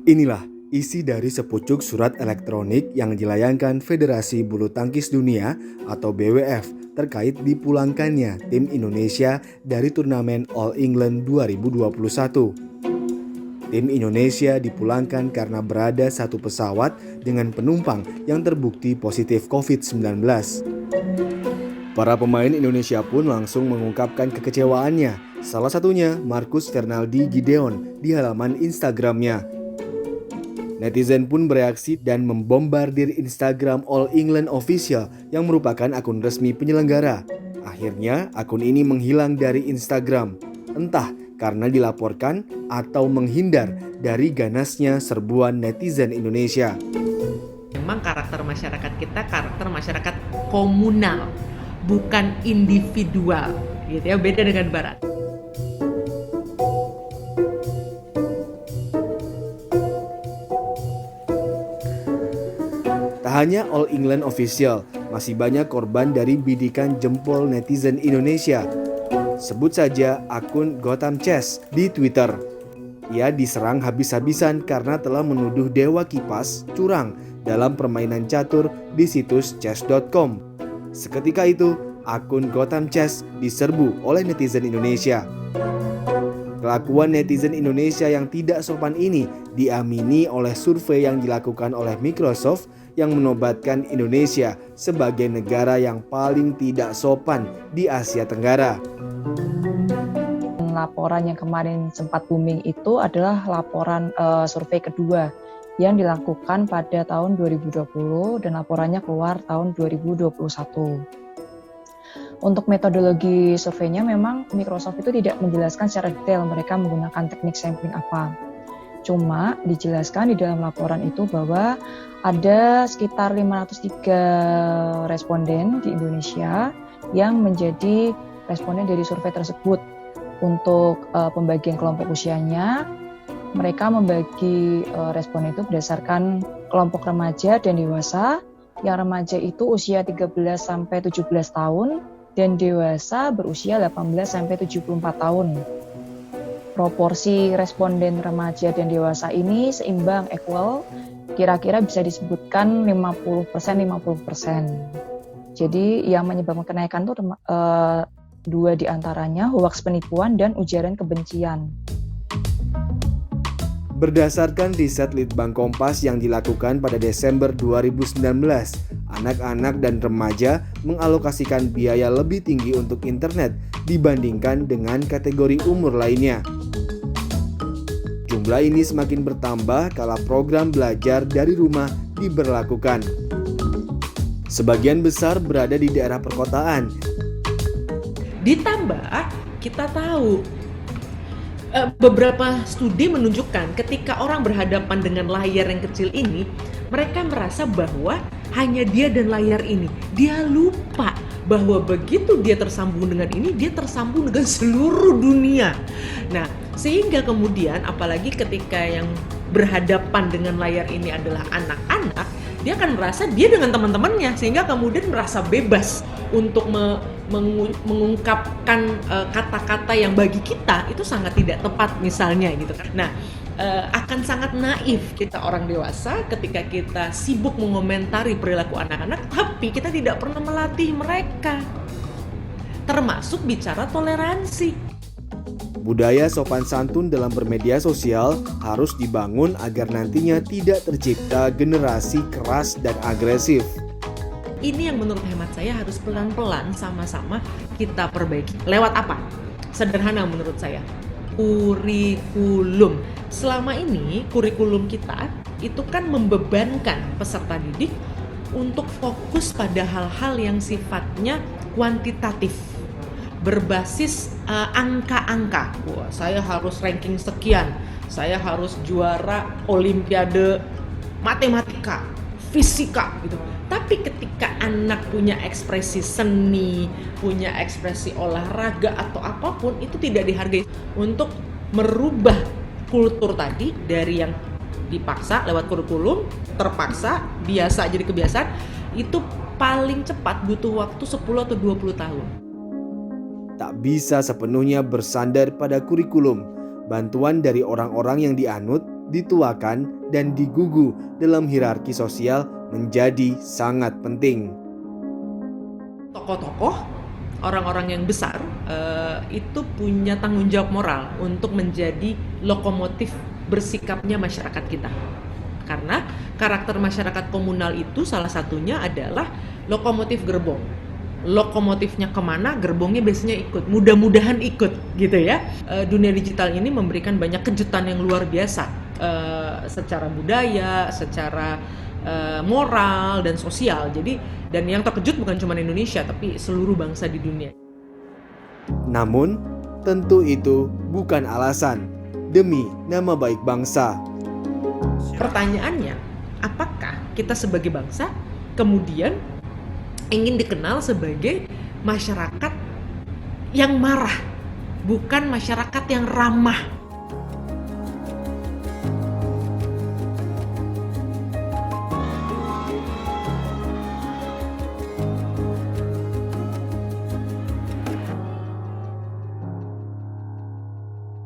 Inilah isi dari sepucuk surat elektronik yang dilayangkan Federasi Bulu Tangkis Dunia atau BWF terkait dipulangkannya tim Indonesia dari turnamen All England 2021. Tim Indonesia dipulangkan karena berada satu pesawat dengan penumpang yang terbukti positif COVID-19. Para pemain Indonesia pun langsung mengungkapkan kekecewaannya. Salah satunya Marcus Fernaldi Gideon di halaman Instagramnya. Netizen pun bereaksi dan membombardir Instagram All England Official yang merupakan akun resmi penyelenggara. Akhirnya akun ini menghilang dari Instagram, entah karena dilaporkan atau menghindar dari ganasnya serbuan netizen Indonesia. Memang karakter masyarakat kita karakter masyarakat komunal, bukan individual, gitu ya, beda dengan Barat. Tak hanya All England Official, masih banyak korban dari bidikan jempol netizen Indonesia. Sebut saja akun Gotham Chess di Twitter. Ia diserang habis-habisan karena telah menuduh Dewa Kipas curang dalam permainan catur di situs chess.com. Seketika itu, akun Gotham Chess diserbu oleh netizen Indonesia. Kelakuan netizen Indonesia yang tidak sopan ini diamini oleh survei yang dilakukan oleh Microsoft yang menobatkan Indonesia sebagai negara yang paling tidak sopan di Asia Tenggara. Laporan yang kemarin sempat booming itu adalah laporan survei kedua yang dilakukan pada tahun 2020 dan laporannya keluar tahun 2021. Untuk metodologi surveinya memang Microsoft itu tidak menjelaskan secara detail mereka menggunakan teknik sampling apa. Cuma dijelaskan di dalam laporan itu bahwa ada sekitar 503 responden di Indonesia yang menjadi responden dari survei tersebut. Untuk pembagian kelompok usianya, mereka membagi responden itu berdasarkan kelompok remaja dan dewasa. Yang remaja itu usia 13 sampai 17 tahun dan dewasa berusia 18 sampai 74 tahun. Proporsi responden remaja dan dewasa ini seimbang, equal, kira-kira bisa disebutkan 50%-50%. Jadi yang menyebabkan kenaikan itu dua di antaranya hoaks penipuan dan ujaran kebencian. Berdasarkan riset Litbang Kompas yang dilakukan pada Desember 2019, anak-anak dan remaja mengalokasikan biaya lebih tinggi untuk internet dibandingkan dengan kategori umur lainnya. Jumlah ini semakin bertambah kala program belajar dari rumah diberlakukan. Sebagian besar berada di daerah perkotaan. Ditambah kita tahu beberapa studi menunjukkan ketika orang berhadapan dengan layar yang kecil ini, mereka merasa bahwa hanya dia dan layar ini. Dia lupa bahwa begitu dia tersambung dengan ini, dia tersambung dengan seluruh dunia. Nah, sehingga kemudian apalagi ketika yang berhadapan dengan layar ini adalah anak-anak, dia akan merasa dia dengan teman-temannya, sehingga kemudian merasa bebas untuk mengungkapkan kata-kata yang bagi kita itu sangat tidak tepat misalnya gitu kan. Nah, akan sangat naif kita orang dewasa ketika kita sibuk mengomentari perilaku anak-anak, tapi kita tidak pernah melatih mereka, termasuk bicara toleransi. Budaya sopan santun dalam bermedia sosial harus dibangun agar nantinya tidak tercipta generasi keras dan agresif. Ini yang menurut hemat saya harus pelan-pelan sama-sama kita perbaiki. Lewat apa? Sederhana menurut saya. Kurikulum. Selama ini kurikulum kita itu kan membebankan peserta didik untuk fokus pada hal-hal yang sifatnya kuantitatif, berbasis angka-angka. Wah, saya harus ranking sekian, saya harus juara olimpiade matematika, fisika gitu. Tapi ketika anak punya ekspresi seni, punya ekspresi olahraga atau apapun, itu tidak dihargai. Untuk merubah kultur tadi dari yang dipaksa lewat kurikulum, terpaksa, biasa jadi kebiasaan, itu paling cepat butuh waktu 10 atau 20 tahun. Tak bisa sepenuhnya bersandar pada kurikulum. Bantuan dari orang-orang yang dianut dituakan, dan digugu dalam hierarki sosial menjadi sangat penting. Tokoh-tokoh, orang-orang yang besar itu punya tanggung jawab moral untuk menjadi lokomotif bersikapnya masyarakat kita. Karena karakter masyarakat komunal itu salah satunya adalah lokomotif gerbong. Lokomotifnya kemana, gerbongnya biasanya ikut. Mudah-mudahan ikut, gitu ya. Dunia digital ini memberikan banyak kejutan yang luar biasa, secara budaya, secara moral dan sosial. Jadi, dan yang terkejut bukan cuma Indonesia, tapi seluruh bangsa di dunia. Namun, tentu itu bukan alasan demi nama baik bangsa. Pertanyaannya, apakah kita sebagai bangsa kemudian ingin dikenal sebagai masyarakat yang marah, bukan masyarakat yang ramah?